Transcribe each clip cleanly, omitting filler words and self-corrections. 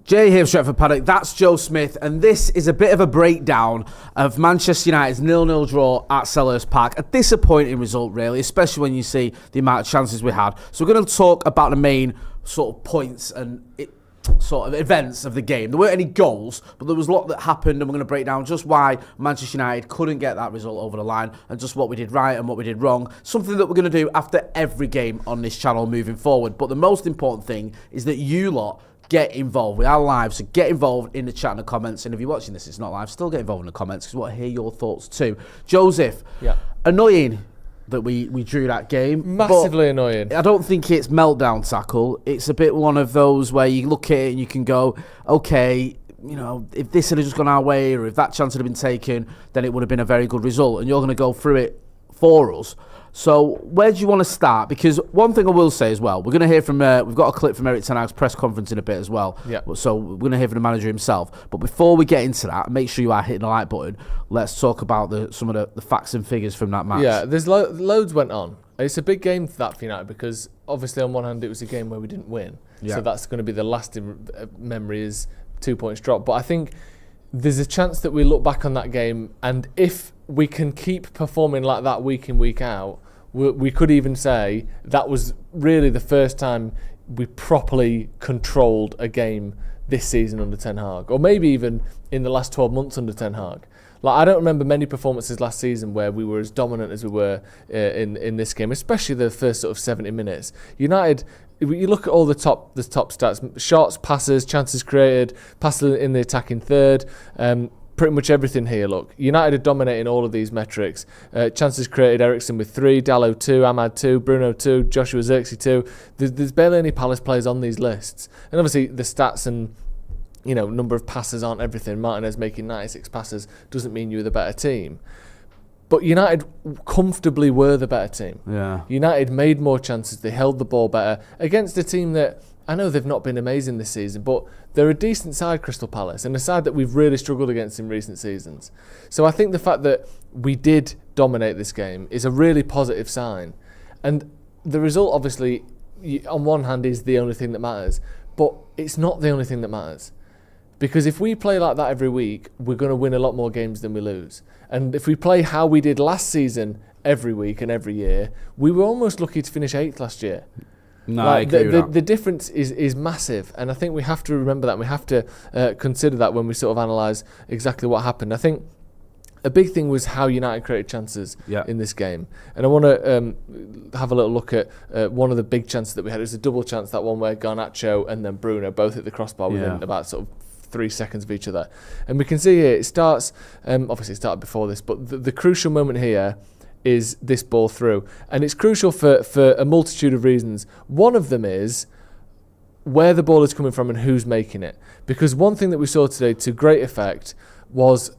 Jay here, Stretford Paddock. That's Joe Smith, and this is a bit of a breakdown of Manchester United's 0-0 draw at Selhurst Park. A disappointing result, really, especially when you see the amount of chances we had. So we're going to talk about the main sort of points and sort of events of the game. There weren't any goals, but there was a lot that happened, and we're going to break down just why Manchester United couldn't get that result over the line and just what we did right and what we did wrong. Something that we're going to do after every game on this channel moving forward. But the most important thing is that you lot get involved with our lives, so get involved in the chat and the comments. And if you're watching this, it's not live, still get involved in the comments because we want to hear your thoughts too. Joseph, annoying that we drew that game. Massively annoying. I don't think it's meltdown tackle. It's a bit one of those where you look at it and you can go, okay, you know, if this had just gone our way or if that chance had been taken, then it would have been a very good result. And you're going to go through it for us. So where do you want to start? Because one thing I will say as well, we're going to hear from, we've got a clip from Erik ten Hag's press conference in a bit as well. Yeah. So we're going to hear from the manager himself. But before we get into that, make sure you are hitting the like button. Let's talk about some of the facts and figures from that match. Yeah, there's loads went on. It's a big game for that for United because obviously on one hand it was a game where we didn't win. Yeah. So that's going to be the lasting memory is 2 points drop. But I think there's a chance that we look back on that game, and if we can keep performing like that week in, week out, we could even say that was really the first time we properly controlled a game this season under Ten Hag, or maybe even in the last 12 months under Ten Hag. Like, I don't remember many performances last season where we were as dominant as we were in this game, especially the first sort of 70 minutes. United, you look at all the top stats: shots, passes, chances created, passes in the attacking third. Pretty much everything here, look. United are dominating all of these metrics. Chances created, Eriksen with 3, Dalot 2, Ahmad 2, Bruno 2, Joshua Zirkzee 2. There's barely any Palace players on these lists. And obviously the stats and number of passes aren't everything. Martinez making 96 passes doesn't mean you're the better team. But United comfortably were the better team. Yeah. United made more chances. They held the ball better against a team that, I know they've not been amazing this season, but they're a decent side, Crystal Palace, and a side that we've really struggled against in recent seasons. So I think the fact that we did dominate this game is a really positive sign. And the result, obviously, on one hand, is the only thing that matters, but it's not the only thing that matters. Because if we play like that every week, we're going to win a lot more games than we lose. And if we play how we did last season every week and every year, we were almost lucky to finish 8th last year. No, I agree with that. The difference is massive, and I think we have to remember that. And we have to consider that when we sort of analyse exactly what happened. I think a big thing was how United created chances in this game, and I want to have a little look at one of the big chances that we had. It was a double chance, that one where Garnacho and then Bruno both hit the crossbar within about sort of 3 seconds of each other, and we can see here it starts. Obviously, it started before this, but the crucial moment here is this ball through, and it's crucial for a multitude of reasons. One of them is where the ball is coming from and who's making it, because one thing that we saw today to great effect was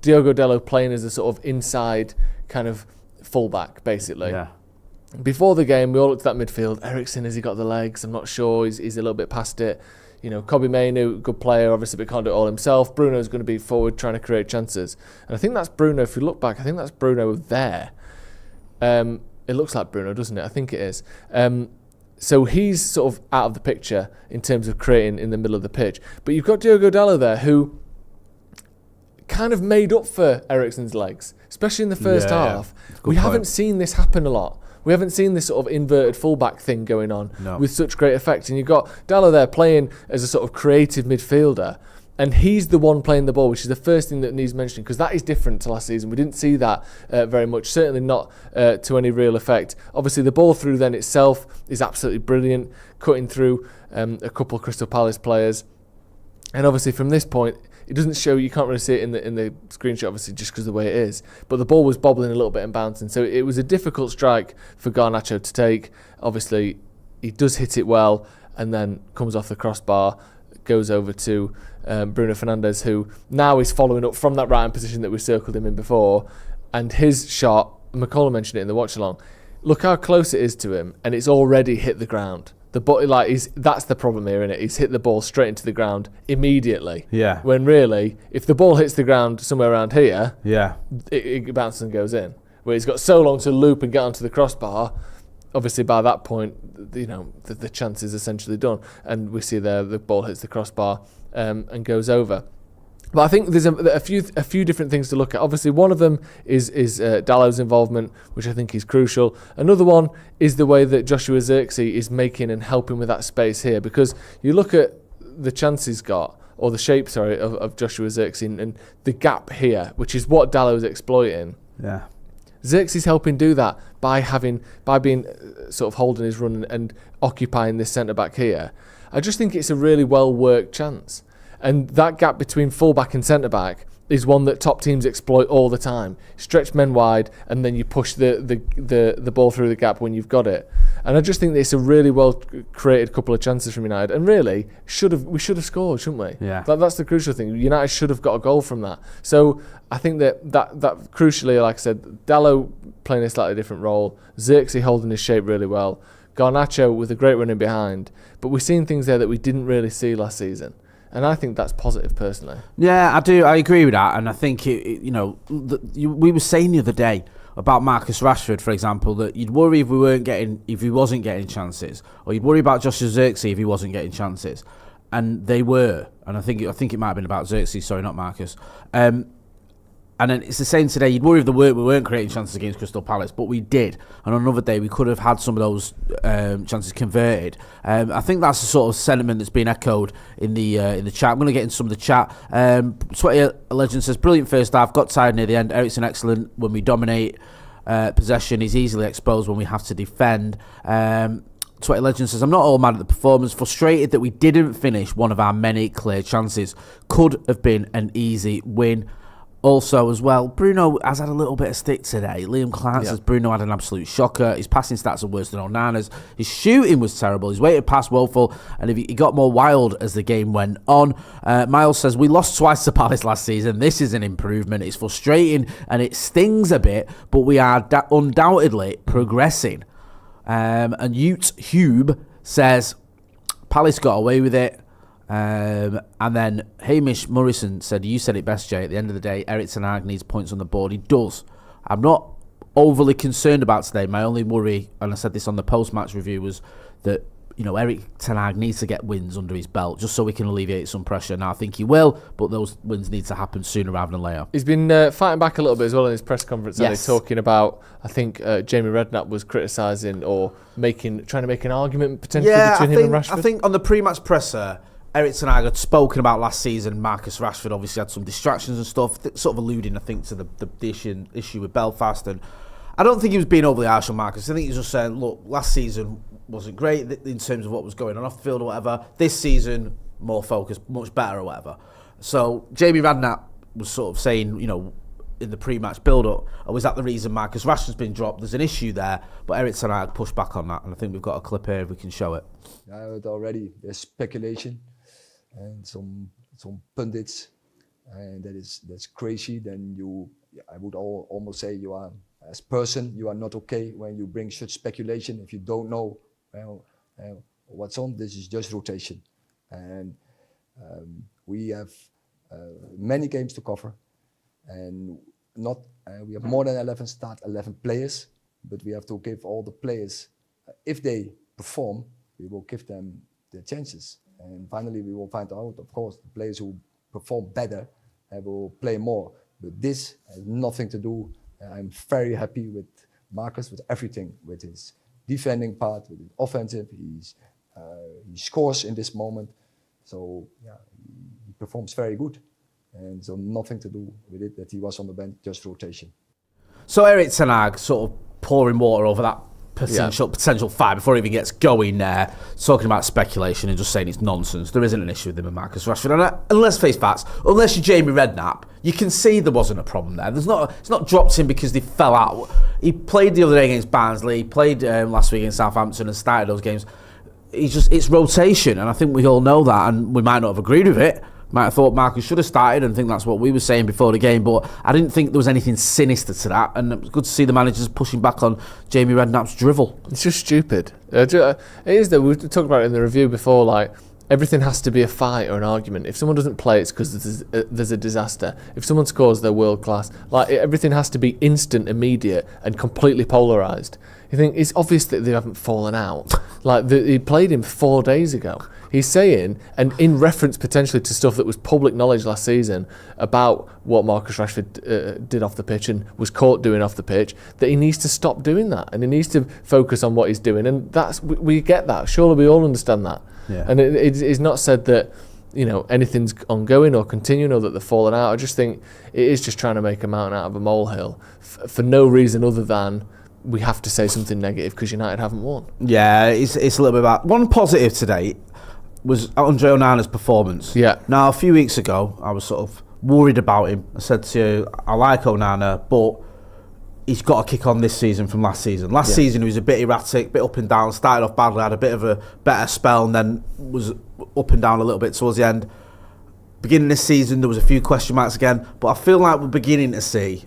Diogo Dalot playing as a sort of inside kind of fullback, basically. Yeah. Before the game, we all looked at that midfield. Eriksen, has he got the legs? I'm not sure. He's a little bit past it. Kobbie Mainoo, good player, obviously, but can't do it all himself. Bruno's going to be forward trying to create chances. And I think that's Bruno. If you look back, I think that's Bruno there. It looks like Bruno, doesn't it? I think it is. So he's sort of out of the picture in terms of creating in the middle of the pitch. But you've got Diogo Dalot there, who kind of made up for Eriksen's legs, especially in the first half. We haven't seen this happen a lot. We haven't seen this sort of inverted fullback thing going on with such great effect. And you've got Dalot there playing as a sort of creative midfielder, and he's the one playing the ball, which is the first thing that needs mentioning, because that is different to last season. We didn't see that very much, certainly not to any real effect. Obviously, the ball through then itself is absolutely brilliant, cutting through a couple of Crystal Palace players. And obviously from this point, it doesn't show, you can't really see it in the screenshot, obviously, just because of the way it is. But the ball was bobbling a little bit and bouncing. So it was a difficult strike for Garnacho to take. Obviously, he does hit it well and then comes off the crossbar, goes over to Bruno Fernandes, who now is following up from that right-hand position that we circled him in before. And his shot, McCullough mentioned it in the watch-along, look how close it is to him, and it's already hit the ground. That's the problem here, isn't it? He's hit the ball straight into the ground immediately. Yeah. When really, if the ball hits the ground somewhere around here, it bounces and goes in. Where he's got so long to loop and get onto the crossbar, obviously by that point, the chance is essentially done, and we see there the ball hits the crossbar and goes over. But I think there's a few different things to look at. Obviously, one of them is Dallow's involvement, which I think is crucial. Another one is the way that Joshua Zirkzee is making and helping with that space here, because you look at the chance he's got, or the shape, of Joshua Zirkzee and the gap here, which is what Dallow's exploiting. Yeah. Zirkzee's helping do that by being sort of holding his run and occupying this centre back here. I just think it's a really well worked chance. And that gap between full-back and centre-back is one that top teams exploit all the time. Stretch men wide, and then you push the ball through the gap when you've got it. And I just think that it's a really well-created couple of chances from United. And really, we should have scored, shouldn't we? Yeah. That's the crucial thing. United should have got a goal from that. So I think that crucially, like I said, Dallow playing a slightly different role, Zirkzee holding his shape really well, Garnacho with a great run in behind. But we're seeing things there that we didn't really see last season. And I think that's positive, personally. Yeah, I do. I agree with that. And I think, we were saying the other day about Marcus Rashford, for example, that you'd worry if he wasn't getting chances, or you'd worry about Joshua Zirkzee if he wasn't getting chances, and they were. And I think it might have been about Zirkzee. Sorry, not Marcus. And then it's the same today. You'd worry if we weren't creating chances against Crystal Palace, but we did. And on another day, we could have had some of those chances converted. I think that's the sort of sentiment that's been echoed in the chat. I'm going to get into some of the chat. Sweaty Legend says, brilliant first half, got tired near the end. Eriksen excellent when we dominate possession. He's easily exposed when we have to defend. Sweaty Legend says, I'm not all mad at the performance, frustrated that we didn't finish one of our many clear chances. Could have been an easy win. Also, as well, Bruno has had a little bit of stick today. Liam Clark says Bruno had an absolute shocker. His passing stats are worse than Onana's. His shooting was terrible. His weighted pass woeful, and he got more wild as the game went on. Miles says, we lost twice to Palace last season. This is an improvement. It's frustrating and it stings a bit, but we are undoubtedly progressing. And Ute Hube says, Palace got away with it. And then Hamish Morrison said, you said it best, Jay, at the end of the day, Erik ten Hag needs points on the board. He does. I'm not overly concerned about today. My only worry, and I said this on the post-match review, was that Erik ten Hag needs to get wins under his belt just so we can alleviate some pressure. Now, I think he will, but those wins need to happen sooner rather than later. He's been fighting back a little bit as well in his press conference. Yes. Talking about, I think Jamie Redknapp was criticising or trying to make an argument potentially between him and Rashford. I think on the pre-match presser, Erik ten Hag had spoken about last season. Marcus Rashford obviously had some distractions and stuff, sort of alluding, I think, to the issue with Belfast. And I don't think he was being overly harsh on Marcus. I think he was just saying, look, last season wasn't great in terms of what was going on off the field or whatever. This season, more focused, much better or whatever. So Jamie Redknapp was sort of saying, in the pre-match build-up, was that the reason Marcus Rashford's been dropped? There's an issue there, but Erik ten Hag pushed back on that, and I think we've got a clip here if we can show it. Already there's speculation and some pundits, and that's crazy. Then I would almost say you are, as person, you are not okay when you bring such speculation if you don't know what's on. This is just rotation, and we have many games to cover, and we have more than 11 players, but we have to give all the players, if they perform, we will give them the chances. And finally, we will find out, of course, the players who perform better will play more. But this has nothing to do. I'm very happy with Marcus, with everything, with his defending part, with his offensive. He scores in this moment. So, he performs very good. And so nothing to do with it that he was on the bench, just rotation. So Erik ten Hag sort of pouring water over that potential fight before he even gets going there, talking about speculation and just saying it's nonsense. There isn't an issue with him and Marcus Rashford. And let's face facts, unless you're Jamie Redknapp, you can see there wasn't a problem there. It's not dropped him because they fell out. He played the other day against Barnsley, he played last week against Southampton and started those games. It's rotation, and I think we all know that, and we might not have agreed with it. Might have thought Marcus should have started, and I think that's what we were saying before the game, but I didn't think there was anything sinister to that, and it was good to see the managers pushing back on Jamie Redknapp's drivel. It's just stupid. It is, though. We talked about it in the review before, everything has to be a fight or an argument. If someone doesn't play, it's because there's a disaster. If someone scores, they're world class. Like, everything has to be instant, immediate, and completely polarised. You think it's obvious that they haven't fallen out. Like, he played him 4 days ago. He's saying, and in reference potentially to stuff that was public knowledge last season about what Marcus Rashford did off the pitch and was caught doing off the pitch, that he needs to stop doing that and he needs to focus on what he's doing. And we get that. Surely we all understand that. Yeah. And it's not said that, you know, anything's ongoing or continuing or that they're falling out. I just think it is just trying to make a mountain out of a molehill for no reason other than we have to say something negative because United haven't won. Yeah, it's a little bit about... One positive today was Andre Onana's performance. Yeah. Now, a few weeks ago, I was sort of worried about him. I said to you, I like Onana, but he's got to kick on this season from last season. Last season, he was a bit erratic, a bit up and down, started off badly, had a bit of a better spell, and then was up and down a little bit towards the end. Beginning this season, there was a few question marks again, but I feel like we're beginning to see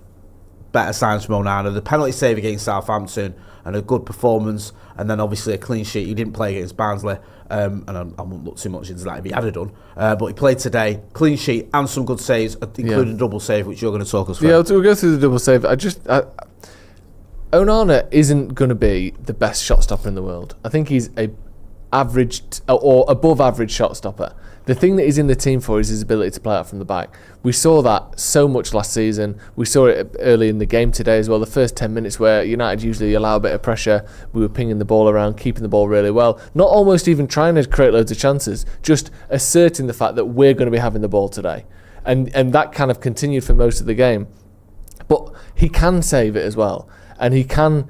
better signs from Onana. The penalty save against Southampton and a good performance, and then obviously a clean sheet. He didn't play against Barnsley, and I won't look too much into that if he had done. But he played today, clean sheet and some good saves, including a double save, which you're going to talk us through. Yeah, we'll go through the double save. Onana isn't going to be the best shot stopper in the world. I think he's a average or above average shot stopper. The thing that he's in the team for is his ability to play out from the back. We saw that so much last season. We saw it early in the game today as well. The first 10 minutes where United usually allow a bit of pressure, we were pinging the ball around, keeping the ball really well. Not almost even trying to create loads of chances, just asserting the fact that we're going to be having the ball today. And that kind of continued for most of the game. But he can save it as well. And he can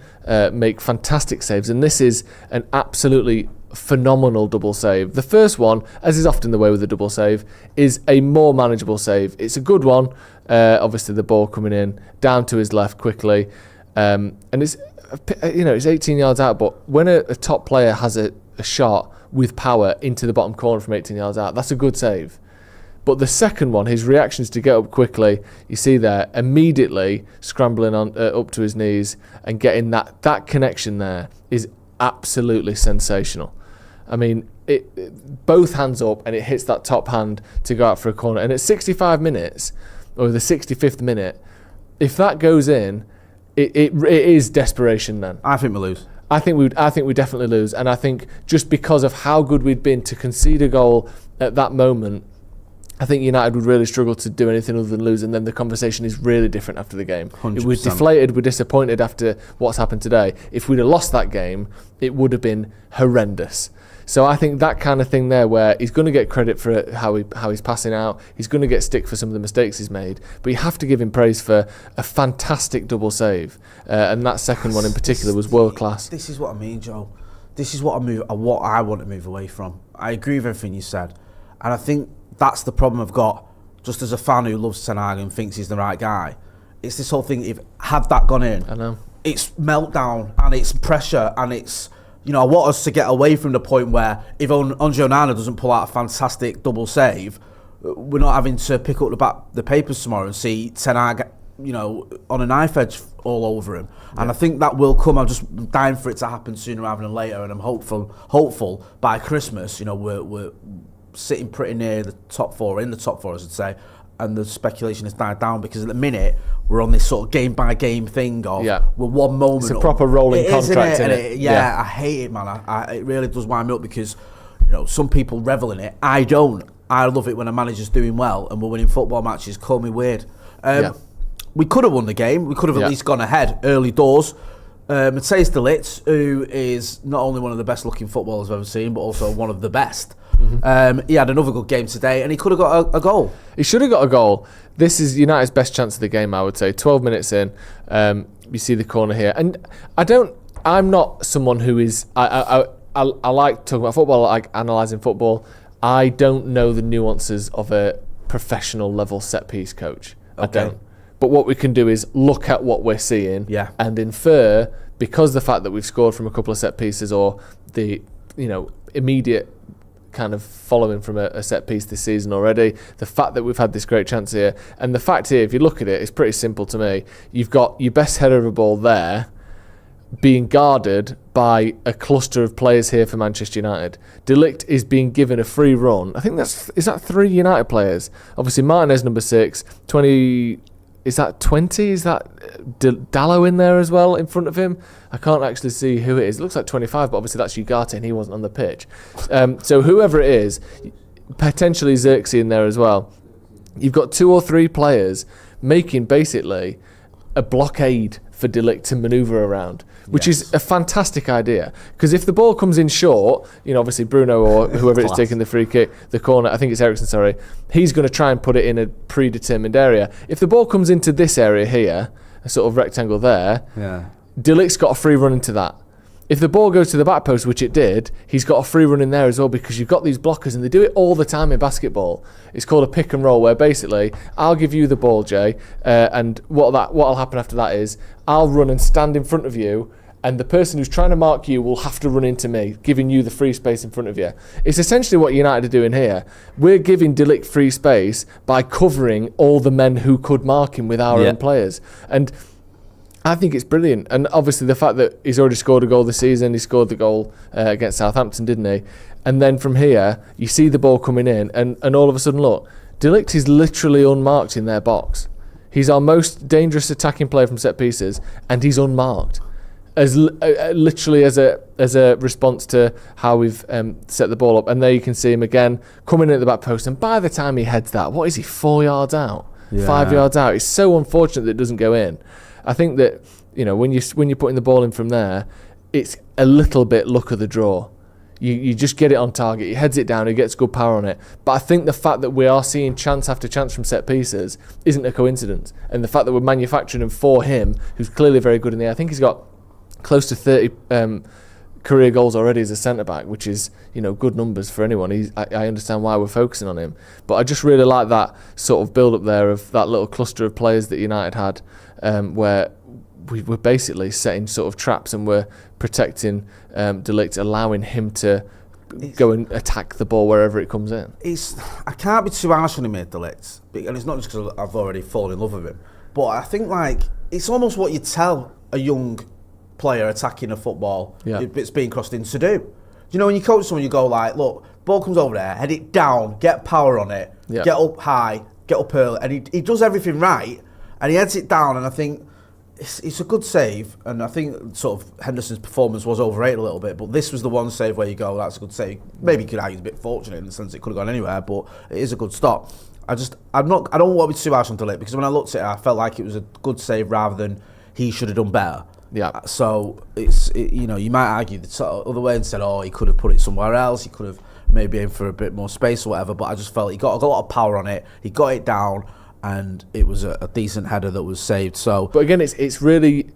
make fantastic saves. And this is an absolutely phenomenal double save. The first one, as is often the way with a double save, is a more manageable save. It's a good one. Obviously, the ball coming in down to his left quickly, and it's 18 yards out. But when a top player has a shot with power into the bottom corner from 18 yards out, that's a good save. But the second one, his reactions to get up quickly, you see there, immediately scrambling on up to his knees and getting that connection there is absolutely sensational. I mean, both hands up and it hits that top hand to go out for a corner. And at 65 minutes, or the 65th minute, if that goes in, it is desperation then. I think we lose. I think we definitely lose. And I think just because of how good we'd been to concede a goal at that moment, I think United would really struggle to do anything other than lose, and then the conversation is really different after the game. 100%. We're deflated, we're disappointed after what's happened today. If we'd have lost that game, it would have been horrendous. So I think that kind of thing there, where he's going to get credit for how he's passing out, he's going to get stick for some of the mistakes he's made, but you have to give him praise for a fantastic double save, and that second one in particular was world class. This is what I mean, Joe. This is what I want to move away from. I agree with everything you said, and I think that's the problem I've got, just as a fan who loves Ten Hag and thinks he's the right guy. It's this whole thing, if had that gone in, I know, it's meltdown and it's pressure and it's, I want us to get away from the point where if Andre Onana doesn't pull out a fantastic double save, we're not having to pick up the papers tomorrow and see Ten Hag, on a knife edge all over him. Yeah. And I think that will come. I'm just dying for it to happen sooner rather than later, and I'm hopeful by Christmas, we're sitting pretty near the top four, in the top four, I should say, and the speculation has died down, because at the minute we're on this sort of game by game thing of we're one moment. It's a proper rolling contract, isn't it? I hate it, man. It really does wind me up, because some people revel in it. I don't. I love it when a manager's doing well and we're winning football matches. Call me weird. We could have won the game. We could have at least gone ahead early doors. Matthijs de Ligt, who is not only one of the best looking footballers I've ever seen, but also one of the best. He had another good game today, and he could have got a goal. He should have got a goal. This is United's best chance of the game, I would say. 12 minutes in, you see the corner here, and I'm not someone who is. I like talking about football. I like analysing football. I don't know the nuances of a professional level set piece coach. Okay. I don't. But what we can do is look at what we're seeing and infer, because the fact that we've scored from a couple of set pieces, or the immediate kind of following from a set piece this season already, the fact that we've had this great chance here, and the fact here, if you look at it, it's pretty simple to me. You've got your best header of a ball there, being guarded by a cluster of players here for Manchester United. De Ligt is being given a free run. I think is that 3 United players? Obviously Martinez number 6, 20. Is that 20? Is that Dallo in there as well in front of him? I can't actually see who it is. It looks like 25, but obviously that's Ugarte and he wasn't on the pitch. So whoever it is, potentially Xerxes in there as well. You've got 2 or 3 players making basically a blockade for De Ligt to manoeuvre around, which is a fantastic idea. Because if the ball comes in short, obviously Bruno or whoever is taking the free kick, the corner, I think it's Eriksen, sorry, he's going to try and put it in a predetermined area. If the ball comes into this area here, a sort of rectangle there, De Ligt's got a free run into that. If the ball goes to the back post, which it did, he's got a free run in there as well, because you've got these blockers and they do it all the time in basketball. It's called a pick and roll, where basically I'll give you the ball, Jay, and what'll happen after that is I'll run and stand in front of you, and the person who's trying to mark you will have to run into me, giving you the free space in front of you. It's essentially what United are doing here. We're giving De Ligt free space by covering all the men who could mark him with our own players. And I think it's brilliant. And obviously the fact that he's already scored a goal this season, he scored the goal against Southampton, didn't he? And then from here, you see the ball coming in, and all of a sudden, look, De Ligt is literally unmarked in their box. He's our most dangerous attacking player from set pieces, and he's unmarked. Literally as a response to how we've set the ball up. And there you can see him again, coming in at the back post, and by the time he heads that, what is he, 4 yards out? 5 yards out. It's so unfortunate that it doesn't go in. I think that when you're putting the ball in from there, it's a little bit luck of the draw. You just get it on target. He heads it down. He gets good power on it. But I think the fact that we are seeing chance after chance from set pieces isn't a coincidence. And the fact that we're manufacturing them for him, who's clearly very good in the air. I think he's got close to 30 career goals already as a centre back, which is good numbers for anyone. I understand why we're focusing on him, but I just really like that sort of build up there of that little cluster of players that United had. Where we were basically setting sort of traps and we're protecting De Ligt, allowing him to go and attack the ball wherever it comes in. I can't be too harsh on him here, De Ligt, and it's not just because I've already fallen in love with him, but I think it's almost what you tell a young player attacking a football, it's being crossed in to do. When you coach someone, you go look, ball comes over there, head it down, get power on it, get up high, get up early, and he does everything right. And he heads it down, and I think it's a good save. And I think sort of Henderson's performance was overrated a little bit, but this was the one save where you go, that's a good save. Maybe you could argue it's a bit fortunate in the sense it could have gone anywhere, but it is a good stop. I don't want to be too harsh on De Ligt, because when I looked at it, I felt like it was a good save rather than he should have done better. Yeah. So you might argue the other way and said, he could have put it somewhere else. He could have maybe aimed for a bit more space or whatever. But I just felt he got a lot of power on it. He got it down. And it was a decent header that was saved. So, but again, it's really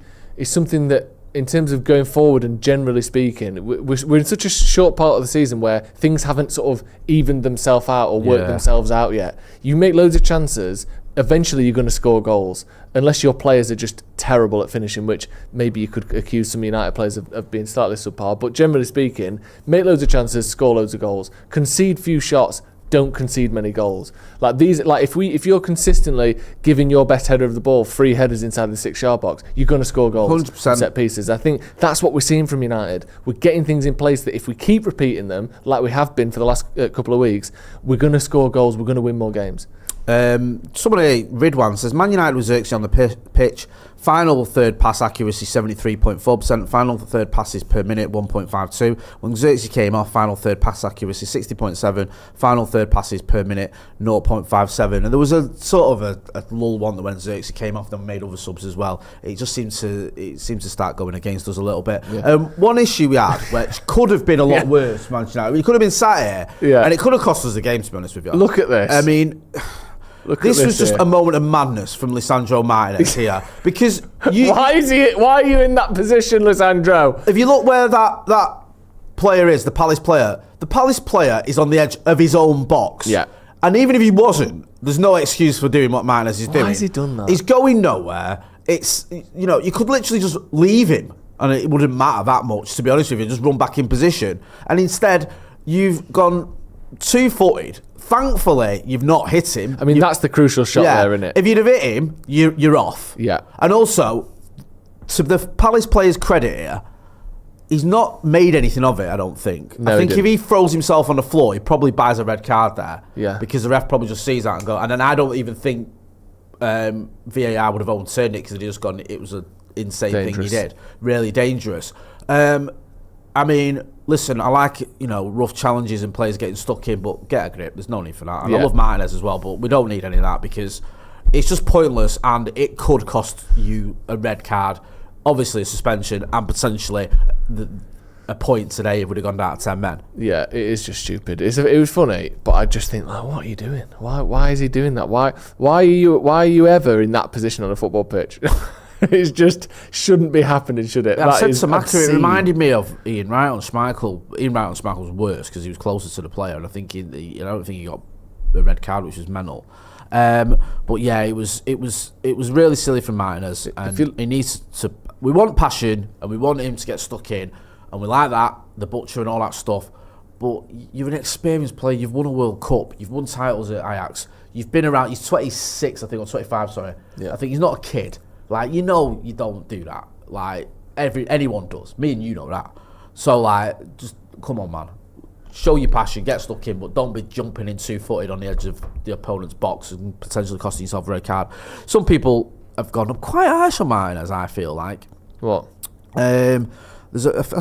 something that, in terms of going forward and generally speaking, we're in such a short part of the season where things haven't sort of evened themselves out or worked themselves out yet. You make loads of chances, eventually you're going to score goals, unless your players are just terrible at finishing, which maybe you could accuse some United players of being slightly subpar. But generally speaking, make loads of chances, score loads of goals, concede few shots, don't concede many goals. If you're consistently giving your best header of the ball 3 headers inside the 6-yard box, you're going to score goals. 100%. Set pieces. I think that's what we're seeing from United. We're getting things in place that if we keep repeating them, like we have been for the last couple of weeks, we're going to score goals. We're going to win more games. Somebody, Ridwan, says Man United with Xerxes on the pitch. Final third pass accuracy 73.4%. Final third passes per minute 1.52. When Xerxes came off, final third pass accuracy 60.7. Final third passes per minute 0.57. And there was a sort of a lull one that when Xerxes came off, then made other subs as well. It just seemed to start going against us a little bit. Yeah. One issue we had, which could have been a lot worse, Man United. We could have been sat here, and it could have cost us the game, to be honest with you. Look at this. I mean, this was just a moment of madness from Lisandro Martinez here, because why are you in that position, Lisandro? If you look where that player is, the Palace player is on the edge of his own box. Yeah. And even if he wasn't, there's no excuse for doing what Martinez is doing. Why has he done that? He's going nowhere. It's you could literally just leave him and it wouldn't matter that much, to be honest with you. Just run back in position, and instead you've gone 2-footed. Thankfully, you've not hit him. I mean, that's the crucial shot there, isn't it? If you'd have hit him, you're off. Yeah. And also, So the Palace player's credit here, he's not made anything of it, I don't think. No, I think if he throws himself on the floor, he probably buys a red card there. Yeah. Because the ref probably just sees that and go. And then I don't even think VAR would have overturned it because he just gone, it was an insane thing he did. Really dangerous. I mean, listen, I like, rough challenges and players getting stuck in, but get a grip. There's no need for that. And I love Martinez as well, but we don't need any of that because it's just pointless and it could cost you a red card. Obviously a suspension and potentially a point today if we'd have gone down to 10 men. Yeah, it is just stupid. It was funny, but I just think, like, what are you doing? Why is he doing that? Why are you ever in that position on a football pitch? It just shouldn't be happening, should it? Yeah, I said to Mac, it reminded me of Ian Wright on Schmeichel. Ian Wright on Schmeichel was worse because he was closer to the player, and I don't think he got a red card, which was mental. But yeah, it was really silly from Martinez, and he needs to. We want passion, and we want him to get stuck in, and we like that, the butcher and all that stuff. But you're an experienced player. You've won a World Cup. You've won titles at Ajax. You've been around. He's 26, I think, or 25. Sorry. Yeah. I think he's not a kid. Like, you don't do that. Like anyone does. Me and you know that. So like, just come on, man. Show your passion, get stuck in, but don't be jumping in 2-footed on the edge of the opponent's box and potentially costing yourself a red card. Some people have gone up quite harsh on Martinez, I feel like. What? I've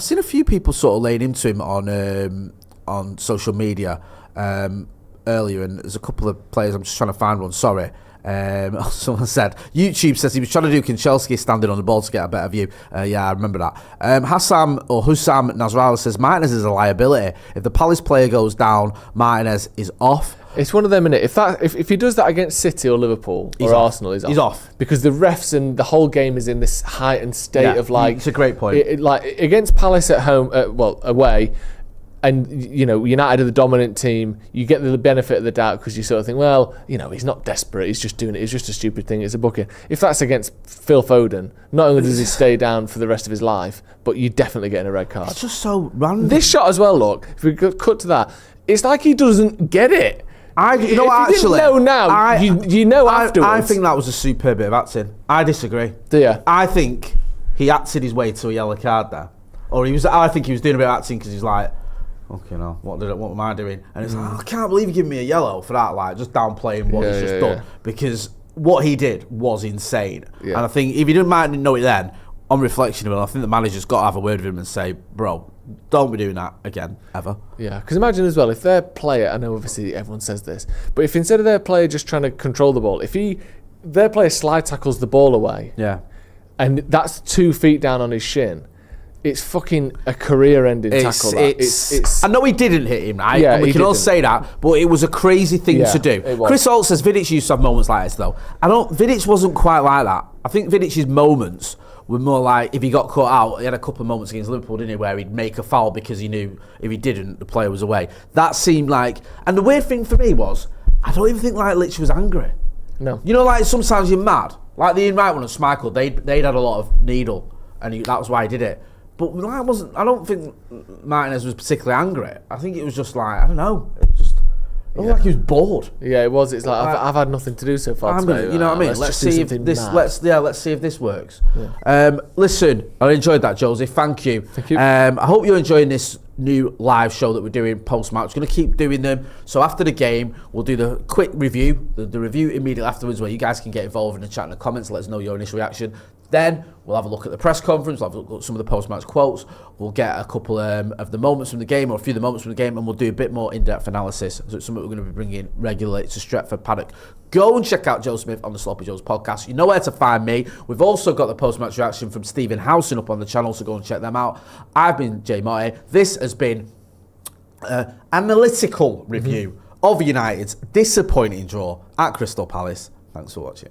seen a few people sort of laying into him on social media earlier, and there's a couple of players. I'm just trying to find one. Sorry. Someone said YouTube says he was trying to do Kanchelski standing on the ball to get a better view. Yeah, I remember that. Hussam Nasrallah says Martinez is a liability. If the Palace player goes down, Martinez is off. It's one of them, innit? If he does that against City or Liverpool or Arsenal, he's off. Because the refs and the whole game is in this heightened state of like. It's a great point. Like against Palace at home, away. And, United are the dominant team. You get the benefit of the doubt because you sort of think, well, he's not desperate. He's just doing it. It's just a stupid thing. It's a booking. If that's against Phil Foden, not only does he stay down for the rest of his life, but you're definitely getting a red card. It's just so random. This shot as well, look, if we cut to that, it's like he doesn't get it. Afterwards. I think that was a superb bit of acting. I disagree. Do you? I think he acted his way to a yellow card there. I think he was doing a bit of acting because he's like, okay, no, what am I doing? And it's like, I can't believe you giving me a yellow for that, like, just downplaying what he's just done. Because what he did was insane. Yeah. And I think if he didn't know it then, on reflection of it, I think the manager's got to have a word with him and say, bro, don't be doing that again, ever. Yeah, because imagine as well, if their player, I know obviously everyone says this, but if instead of their player just trying to control the ball, if their player slide tackles the ball away, and that's 2 feet down on his shin, it's fucking a career-ending tackle. I know he didn't hit him, right? Yeah, and we can all say that, but it was a crazy thing to do. Chris Holt says Vidic used to have moments like this, though. Vidic wasn't quite like that. I think Vidic's moments were more like, if he got caught out, he had a couple of moments against Liverpool, didn't he, where he'd make a foul because he knew if he didn't, the player was away. That seemed like... And the weird thing for me was, I don't even think like Lich was angry. No. Like sometimes you're mad. Like the Ian Wright one of Schmeichel, they'd had a lot of needle, and that was why he did it. But I don't think Martinez was particularly angry. I think it was just like, I don't know. It just looked like he was bored. Yeah, it was. It's like I've had nothing to do so far today. You know what I mean? Let's see if this works. Yeah. Listen, I enjoyed that, Josie. Thank you. Thank you. I hope you're enjoying this new live show that we're doing post-match. We're going to keep doing them. So after the game, we'll do the quick review, the review immediately afterwards, where you guys can get involved in the chat in the comments, let us know your initial reaction. Then we'll have a look at the press conference, we'll have a look at some of the post-match quotes, we'll get a couple of the moments from the game, or a few of the moments from the game, and we'll do a bit more in-depth analysis. So it's something we're going to be bringing regularly to Stretford Paddock. Go and check out Joe Smith on the Sloppy Joe's podcast. You know where to find me. We've also got the post-match reaction from Stephen Howson up on the channel, so go and check them out. I've been Jay Motti. This has been an analytical review of United's disappointing draw at Crystal Palace. Thanks for watching.